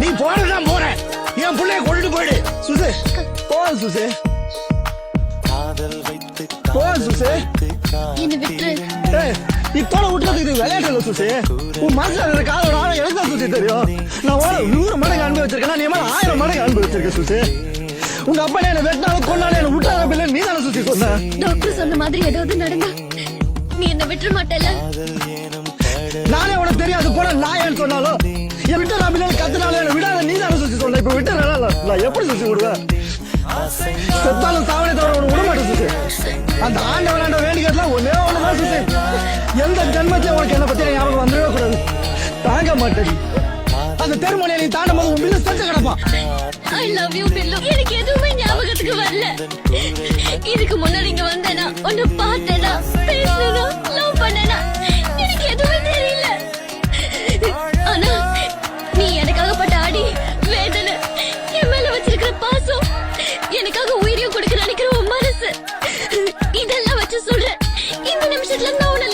நீ போறதான் போற, என் பிள்ளைய கொண்டு போயிடு. சுசே போ சுசே, போ சுசே. என்ன விட்டு இப்போல விட்டுறது இது விளையாட்டு இல்ல சுசே. உன் மனசுல இருக்கிற காலோட ஆழம் எனக்கு தான் சுசே தெரியும். நான் 100 மடங்கு அனுபவிச்சிருக்கேன், நீ 1000 மடங்கு அனுபவிச்சிருக்க சுசே. உங்க அப்பா என்ன வெட்டினாலும் கொண்டாலும் என்ன விட்டாத பிள்ளை நீ தானே சுசி சொன்ன. டாக்டர் சொன்ன மாதிரி ஏதாவது நடந்தா நீ என்ன விட்டுற மாட்டல. நானே உனக்கு தெரியாது போல நான் ஏன்னு சொன்னாலும் என் விட்ட நான் பிள்ளை கத்துனாலும் என்ன விடாத நீ தானே சுசி சொன்ன. இப்ப விட்டு நான் எப்படி சுசி விடுவேன்? செத்தாலும் சாவனை தவிர உனக்கு விட மாட்டேன் சுசி. அந்த ஆண்டவன் வேண்டிக்கிறதுலாம் ஒன்னே ஒண்ணுதான் சுசி. எந்த ஜென்மத்தையும் உனக்கு என்ன பத்தி ஞாபகம் வந்துடவே கூடாது. தாங்க மாட்டேன். அந்த தெருமனையை நீ தாண்டும் போது உன் பிள்ளை செஞ்ச கிடப்பான். I love you bill. எனக்கு எதுவுமே ஞாபகத்துக்கு வரல. இதுக்கு முன்னாடி இங்க வந்தேனா, உன்னை பார்த்தேனா, பேசினேனா, லவ் பண்ணேனா, எனக்கு எதுவுமே தெரியல. ஆனா நீ எனக்காக பட்ட அடி, வேதனை, என் மேல வச்சிருக்கிற பாசம், எனக்காக உயிரையும் கொடுக்க நினைக்கிற உன் மனசு, இதெல்லாம் வச்சு சொல்றேன். இந்த நிமிஷத்துல நான் உன்னை